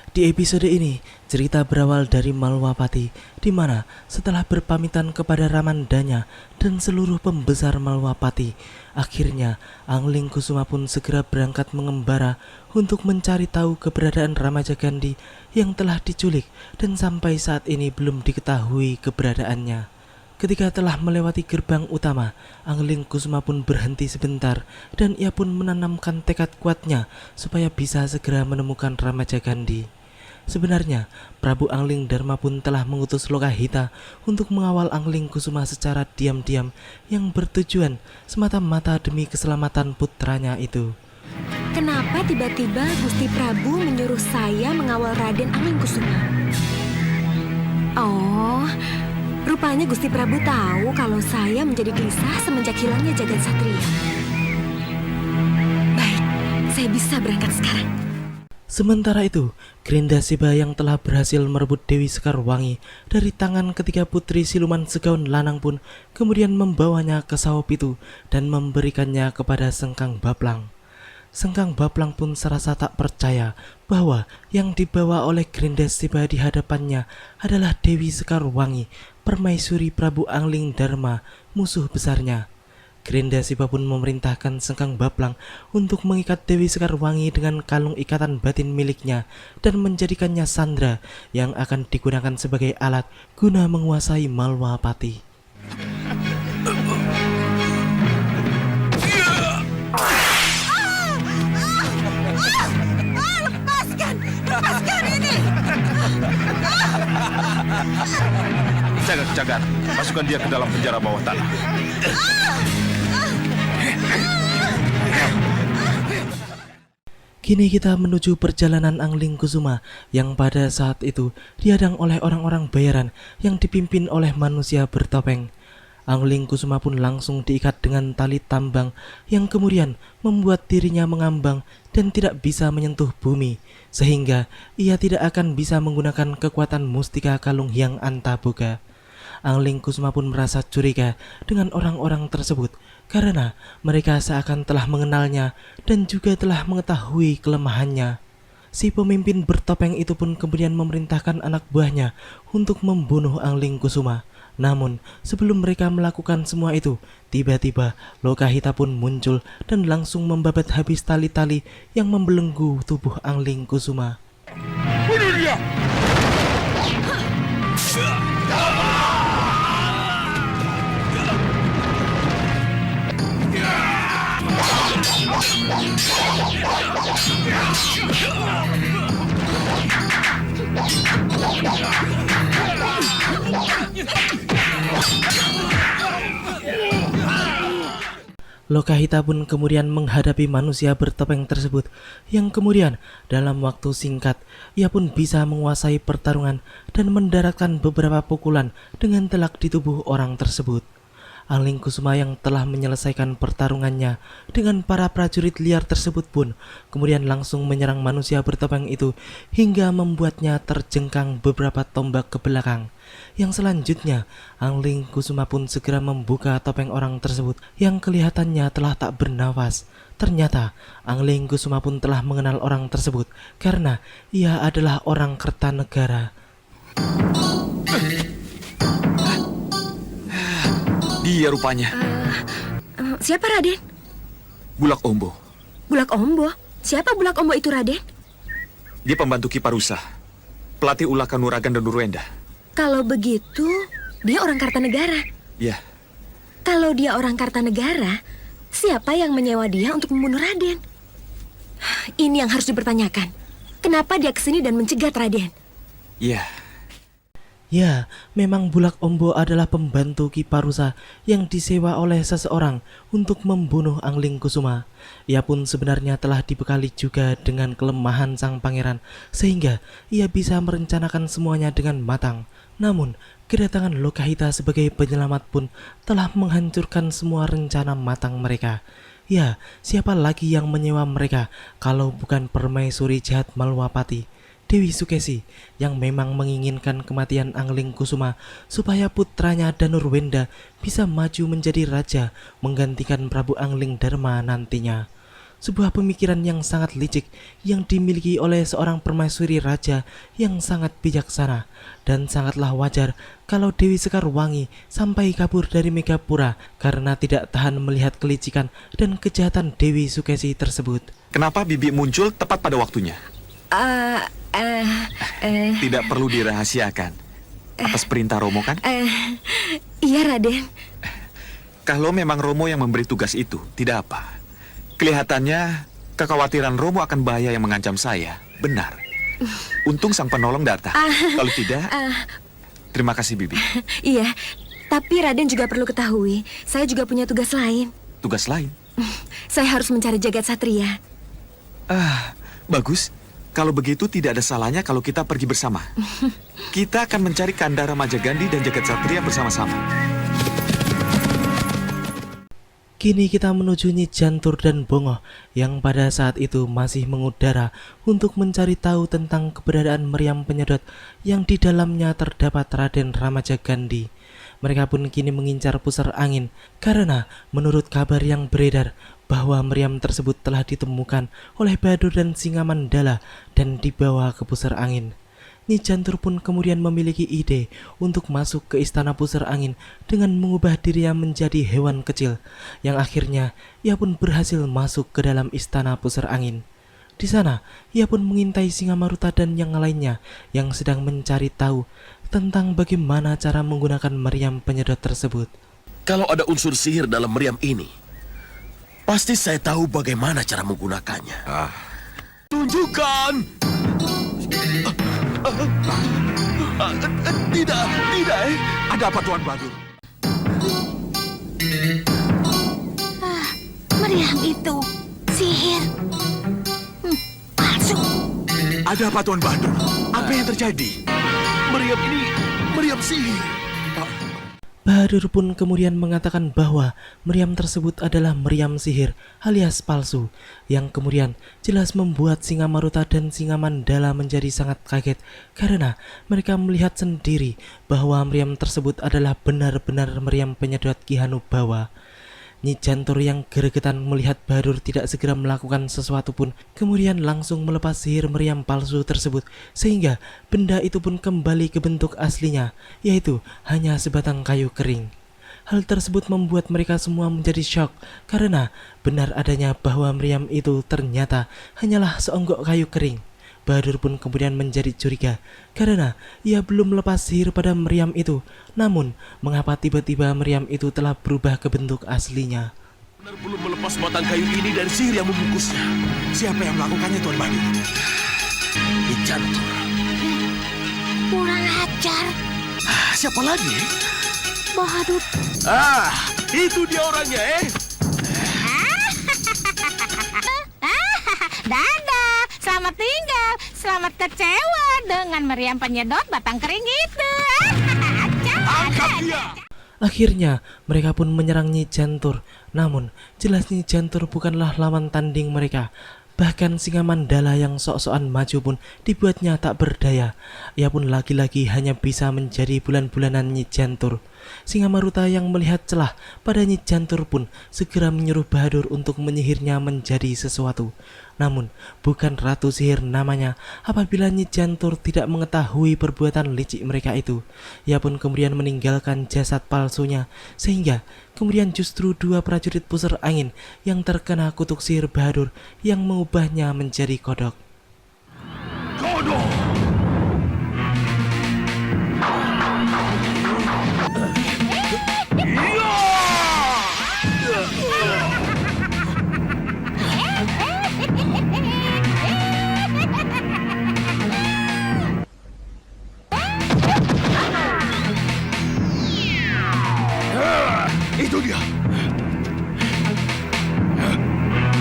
Di episode ini, cerita berawal dari Malwapati, di mana setelah berpamitan kepada Ramandanya dan seluruh pembesar Malwapati, akhirnya Angling Kusuma pun segera berangkat mengembara untuk mencari tahu keberadaan Ramaja Gandhi yang telah diculik dan sampai saat ini belum diketahui keberadaannya. Ketika telah melewati gerbang utama, Angling Kusuma pun berhenti sebentar dan ia pun menanamkan tekad kuatnya supaya bisa segera menemukan Ramaja Gandhi. Sebenarnya, Prabu Angling Dharma pun telah mengutus Lokahita untuk mengawal Angling Kusuma secara diam-diam yang bertujuan semata-mata demi keselamatan putranya itu. Kenapa tiba-tiba Gusti Prabu menyuruh saya mengawal Raden Angling Kusuma? Oh, rupanya Gusti Prabu tahu kalau saya menjadi gelisah semenjak hilangnya Jagat Satria. Baik, saya bisa berangkat sekarang. Sementara itu, Grendaseba yang telah berhasil merebut Dewi Sekarwangi dari tangan ketiga putri siluman segaun lanang pun kemudian membawanya ke Sawo Pitu dan memberikannya kepada Sengkang Baplang. Sengkang Baplang pun serasa tak percaya bahwa yang dibawa oleh Grendaseba di hadapannya adalah Dewi Sekarwangi, permaisuri Prabu Angling Dharma, musuh besarnya. Grendaseba pun memerintahkan Sengkang Baplang untuk mengikat Dewi Sekarwangi dengan kalung ikatan batin miliknya dan menjadikannya sandra yang akan digunakan sebagai alat guna menguasai Malwapati. Lepaskan ini! Jagat, masukkan dia ke dalam penjara bawah tanah. Kini kita menuju perjalanan Angling Kusuma yang pada saat itu dihadang oleh orang-orang bayaran yang dipimpin oleh manusia bertopeng. Angling Kusuma pun langsung diikat dengan tali tambang yang kemudian membuat dirinya mengambang dan tidak bisa menyentuh bumi, sehingga ia tidak akan bisa menggunakan kekuatan mustika Kalung Hyang Antaboga. Angling Kusuma pun merasa curiga dengan orang-orang tersebut karena mereka seakan telah mengenalnya dan juga telah mengetahui kelemahannya. Si pemimpin bertopeng itu pun kemudian memerintahkan anak buahnya untuk membunuh Angling Kusuma. Namun sebelum mereka melakukan semua itu, tiba-tiba Lokahita pun muncul dan langsung membabat habis tali-tali yang membelenggu tubuh Angling Kusuma. Bunuh dia! Lokahita pun kemudian menghadapi manusia bertopeng tersebut yang kemudian dalam waktu singkat ia pun bisa menguasai pertarungan dan mendaratkan beberapa pukulan dengan telak di tubuh orang tersebut. Angling Kusuma yang telah menyelesaikan pertarungannya dengan para prajurit liar tersebut pun kemudian langsung menyerang manusia bertopeng itu hingga membuatnya terjengkang beberapa tombak ke belakang. Yang selanjutnya, Angling Kusuma pun segera membuka topeng orang tersebut yang kelihatannya telah tak bernapas. Ternyata Angling Kusuma pun telah mengenal orang tersebut karena ia adalah orang Kertanegara. Dia rupanya. Siapa Raden? Bulak Ombo. Bulak Ombo? Siapa Bulak Ombo itu, Raden? Dia pembantu Ki Parusa, pelatih ulah Kanuragan dan Nurwenda. Kalau begitu, dia orang Kartanegara. Ya, Kalau dia orang Kartanegara, siapa yang menyewa dia untuk membunuh Raden? Ini yang harus dipertanyakan. Kenapa dia kesini dan mencegat Raden? ya. Ya, memang Bulak Ombo adalah pembantu Ki Parusa yang disewa oleh seseorang untuk membunuh Angling Kusuma. Ia pun sebenarnya telah dibekali juga dengan kelemahan sang pangeran, sehingga ia bisa merencanakan semuanya dengan matang. Namun, kedatangan Lokahita sebagai penyelamat pun telah menghancurkan semua rencana matang mereka. Ya, siapa lagi yang menyewa mereka kalau bukan permaisuri jahat Malwapati, Dewi Sukesi, yang memang menginginkan kematian Angling Kusuma supaya putranya Danurwenda bisa maju menjadi raja menggantikan Prabu Angling Dharma nantinya. sebuah pemikiran yang sangat licik yang dimiliki oleh seorang permaisuri raja yang sangat bijaksana, dan sangatlah wajar kalau Dewi Sekarwangi sampai kabur dari Megapura karena tidak tahan melihat kelicikan dan kejahatan Dewi Sukesi tersebut. Kenapa Bibi muncul tepat pada waktunya? Tidak perlu dirahasiakan. Atas perintah Romo kan? Iya, Raden. Kalau memang Romo yang memberi tugas itu, tidak apa. Kelihatannya kekhawatiran Romo akan bahaya yang mengancam saya. Benar. Untung sang penolong datang. Kalau tidak, terima kasih Bibi. Iya, tapi Raden juga perlu ketahui, saya juga punya tugas lain. Tugas lain? Saya harus mencari jagat satria. Bagus. Kalau begitu tidak ada salahnya kalau kita pergi bersama. Kita akan mencari Kandara Majagandhi dan jagat satria bersama-sama. Kini kita menuju Nyi Jantur dan Bongoh yang pada saat itu masih mengudara untuk mencari tahu tentang keberadaan meriam penyedot yang di dalamnya terdapat Raden Ramajagandhi. Mereka pun kini mengincar pusar angin karena menurut kabar yang beredar bahwa meriam tersebut telah ditemukan oleh Bahadur dan Singamandala dan dibawa ke pusar angin. Nyi Jantur pun kemudian memiliki ide untuk masuk ke istana pusar angin dengan mengubah dirinya menjadi hewan kecil, yang akhirnya ia pun berhasil masuk ke dalam istana pusar angin. Di sana, ia pun mengintai Singamaruta dan yang lainnya yang sedang mencari tahu tentang bagaimana cara menggunakan meriam penyedot tersebut. Kalau ada unsur sihir dalam meriam ini, pasti saya tahu bagaimana cara menggunakannya. Tunjukkan! Tidak. Ada apa Tuan Bahadur? Meriam itu sihir. Palsu. Ada apa Tuan Bahadur? Apa yang terjadi? Meriam ini meriam sihir. Bahadur pun kemudian mengatakan bahwa meriam tersebut adalah meriam sihir alias palsu, yang kemudian jelas membuat Singamaruta dan Singamandala menjadi sangat kaget karena mereka melihat sendiri bahwa meriam tersebut adalah benar-benar meriam penyedot Ki Hanubawa. Nyi Jantur yang gregetan melihat Bahadur tidak segera melakukan sesuatu pun kemudian langsung melepas sihir meriam palsu tersebut sehingga benda itu pun kembali ke bentuk aslinya, yaitu hanya sebatang kayu kering. Hal tersebut membuat mereka semua menjadi syok karena benar adanya bahwa meriam itu ternyata hanyalah seonggok kayu kering. Bahadur pun kemudian menjadi curiga karena ia belum lepas sihir pada meriam itu. Namun, mengapa tiba-tiba meriam itu telah berubah ke bentuk aslinya? Benar belum melepas batang kayu ini dari sihir yang membungkusnya. Siapa yang melakukannya Tuan Bahadur? Nyi Jantur. Kurang ajar. Siapa lagi? Bahadur. Itu dia orangnya, Dadah, selamat tinggal, selamat kecewa dengan meriam penyedot batang kering itu. Tangkap dia! Akhirnya, mereka pun menyerang Nyi Jantur. Namun, jelas Nyi Jantur bukanlah lawan tanding mereka. Bahkan Singamandala yang sok-sokan maju pun dibuatnya tak berdaya. Ia pun lagi-lagi hanya bisa menjadi bulan-bulanan Nyi Jantur. Singamaruta yang melihat celah pada Nyi Jantur pun segera menyuruh Bahadur untuk menyihirnya menjadi sesuatu. Namun, bukan ratu sihir namanya apabila Nyi Jantur tidak mengetahui perbuatan licik mereka itu. Ia pun kemudian meninggalkan jasad palsunya, sehingga kemudian justru dua prajurit pusar angin yang terkena kutuk sihir Bahadur yang mengubahnya menjadi kodok. Kodok! Itu dia.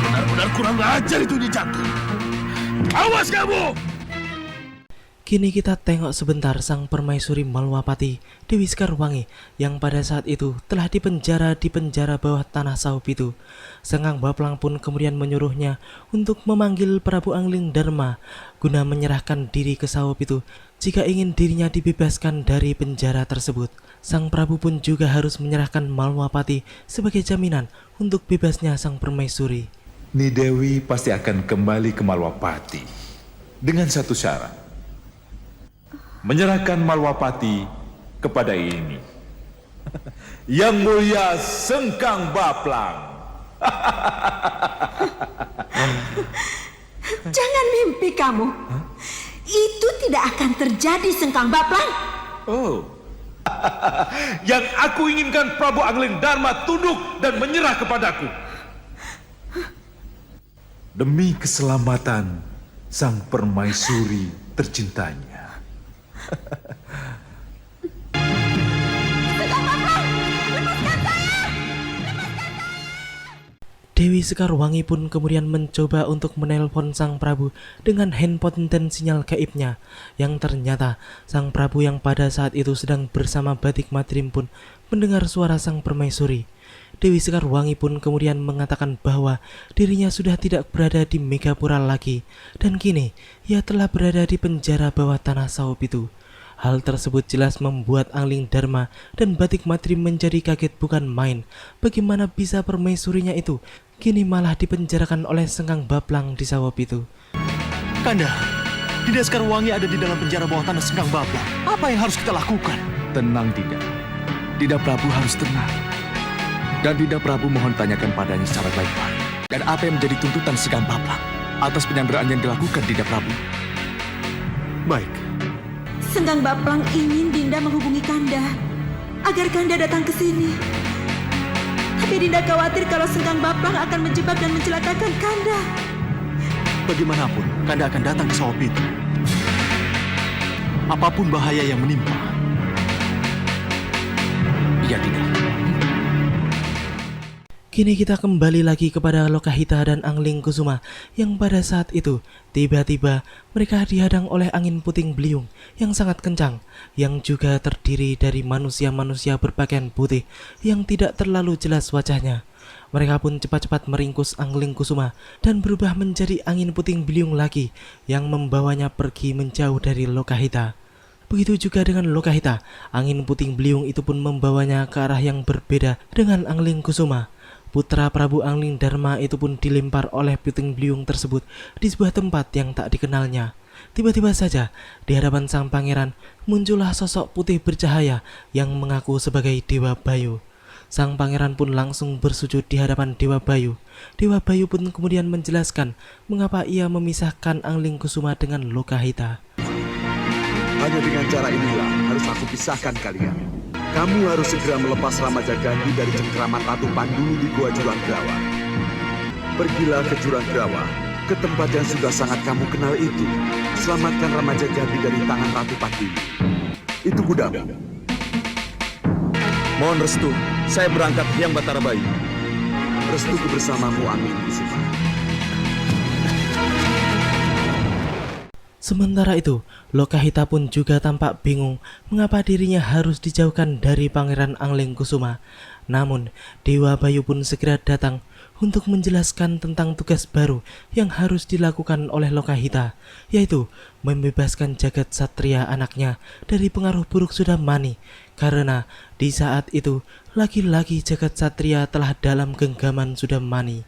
Benar-benar kurang ajar itu Nyi Jantur. Awas kamu! Kini kita tengok sebentar sang permaisuri Malwapati, Dewi Sekarwangi, yang pada saat itu telah dipenjara di penjara bawah tanah Saupitu. Sengkang Baplang pun kemudian menyuruhnya untuk memanggil Prabu Angling Dharma guna menyerahkan diri ke Saupitu jika ingin dirinya dibebaskan dari penjara tersebut. Sang Prabu pun juga harus menyerahkan Malwapati sebagai jaminan untuk bebasnya sang permaisuri. Nidewi pasti akan kembali ke Malwapati dengan satu syarat. Menyerahkan Malwapati kepada ini. Yang Mulia Sengkang Baplang. Jangan mimpi kamu. Itu tidak akan terjadi, Sengkang Baplang. Oh. Yang aku inginkan Prabu Angling Dharma tunduk dan menyerah kepadaku. Demi keselamatan sang permaisuri tercintanya. Dewi Sekarwangi pun kemudian mencoba untuk menelpon sang Prabu dengan handphone dan sinyal gaibnya, yang ternyata sang Prabu yang pada saat itu sedang bersama Batik Madrim pun mendengar suara sang permaisuri. Dewi Sekarwangi pun kemudian mengatakan bahwa dirinya sudah tidak berada di Megapura lagi, dan kini ia telah berada di penjara bawah tanah Saup itu. Hal tersebut jelas membuat Angling Dharma dan Batik Madrim menjadi kaget bukan main. Bagaimana bisa permaisurinya itu kini malah dipenjarakan oleh Sengkang Baplang di Saup itu? Kanda, Dinda Sekarwangi ada di dalam penjara bawah tanah Sengkang Baplang. Apa yang harus kita lakukan? Tenang, Dinda. Dinda Prabu harus tenang. Dan Dinda Prabu mohon tanyakan padanya secara baik-baik. Dan apa yang menjadi tuntutan Sengkang Baplang atas penyanderaan yang dilakukan Dinda Prabu? Baik. Sengkang Baplang ingin Dinda menghubungi Kanda agar Kanda datang ke sini. Tapi Dinda khawatir kalau Sengkang Baplang akan menjebak dan mencelakakan Kanda. Bagaimanapun, Kanda akan datang ke Saup itu. Apapun bahaya yang menimpa. Iya, Dinda. Kini kita kembali lagi kepada Lokahita dan Angling Kusuma yang pada saat itu tiba-tiba mereka dihadang oleh angin puting beliung yang sangat kencang, yang juga terdiri dari manusia-manusia berpakaian putih yang tidak terlalu jelas wajahnya. Mereka pun cepat-cepat meringkus Angling Kusuma dan berubah menjadi angin puting beliung lagi yang membawanya pergi menjauh dari Lokahita. Begitu juga dengan Lokahita, angin puting beliung itu pun membawanya ke arah yang berbeda dengan Angling Kusuma. Putra Prabu Angling Dharma itu pun dilempar oleh puting beliung tersebut di sebuah tempat yang tak dikenalnya. Tiba-tiba saja di hadapan sang pangeran muncullah sosok putih bercahaya yang mengaku sebagai Dewa Bayu. Sang pangeran pun langsung bersujud di hadapan Dewa Bayu. Dewa Bayu pun kemudian menjelaskan mengapa ia memisahkan Angling Kusuma dengan Lokahita. Hanya dengan cara inilah harus aku pisahkan kalian. Kamu harus segera melepas Ramajagandhi dari cengkraman Ratu Pandulu di Gua Jurang Grawa. Pergilah ke Jurang Grawa, ke tempat yang sudah sangat kamu kenal itu. Selamatkan Ramajagandhi dari tangan Ratu Pandulu. Itu kudamu. Mohon restu, saya berangkat Hyang Batara Bayu. Restuku bersamamu, Angling Kusuma. Sementara itu, Lokahita pun juga tampak bingung mengapa dirinya harus dijauhkan dari Pangeran Angling Kusuma. Namun, Dewa Bayu pun segera datang untuk menjelaskan tentang tugas baru yang harus dilakukan oleh Lokahita, yaitu membebaskan Jagat Satria anaknya dari pengaruh buruk Sudamani, karena di saat itu lagi-lagi Jagat Satria telah dalam genggaman Sudamani.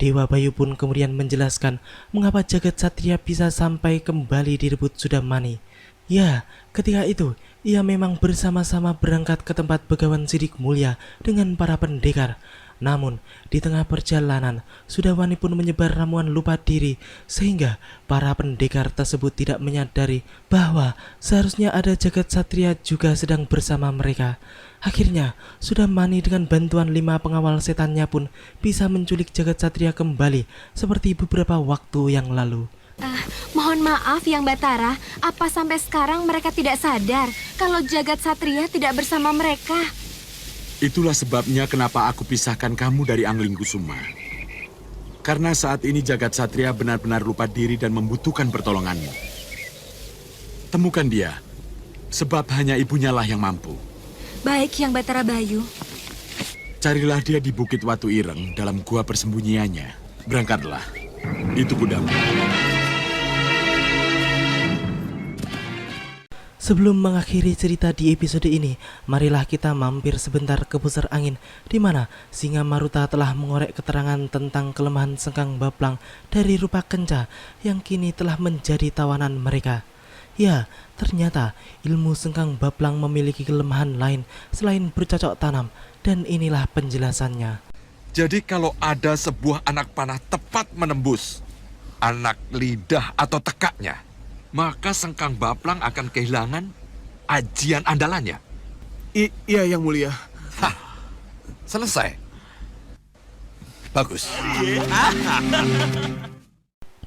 Dewa Bayu pun kemudian menjelaskan mengapa Jagat Satria bisa sampai kembali direbut Sudamani. Ya, ketika itu ia memang bersama-sama berangkat ke tempat Begawan Sidik Mulia dengan para pendekar. Namun, di tengah perjalanan, Sudamani pun menyebar ramuan lupa diri sehingga para pendekar tersebut tidak menyadari bahwa seharusnya ada Jagat Satria juga sedang bersama mereka. Akhirnya, Sudamani dengan bantuan 5 pengawal setannya pun bisa menculik Jagat Satria kembali seperti beberapa waktu yang lalu. Mohon maaf Yang Batara, apa sampai sekarang mereka tidak sadar kalau Jagat Satria tidak bersama mereka? Itulah sebabnya kenapa aku pisahkan kamu dari Angling Kusuma. Karena saat ini Jagat Satria benar-benar lupa diri dan membutuhkan pertolonganmu. Temukan dia, sebab hanya ibunya lah yang mampu. Baik Yang Batara Bayu. Carilah dia di Bukit Watu Ireng dalam gua persembunyiannya. Berangkatlah, itu kudamu. Sebelum mengakhiri cerita di episode ini, marilah kita mampir sebentar ke pusar angin, di mana Singa Maruta telah mengorek keterangan tentang kelemahan Sengkang Baplang dari Rupa Kenca yang kini telah menjadi tawanan mereka. Ya, ternyata ilmu Sengkang Baplang memiliki kelemahan lain selain bercocok tanam, dan inilah penjelasannya. Jadi kalau ada sebuah anak panah tepat menembus anak lidah atau tekaknya, maka Sengkang Baplang akan kehilangan ajian andalannya. Iya, Yang Mulia. Hah, selesai. Bagus.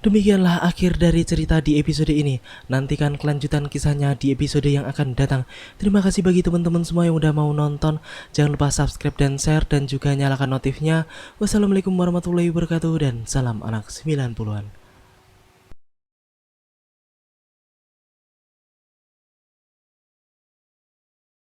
Demikianlah akhir dari cerita di episode ini. Nantikan kelanjutan kisahnya di episode yang akan datang. Terima kasih bagi teman-teman semua yang udah mau nonton. Jangan lupa subscribe dan share dan juga nyalakan notifnya. Wassalamualaikum warahmatullahi wabarakatuh dan salam anak 90-an.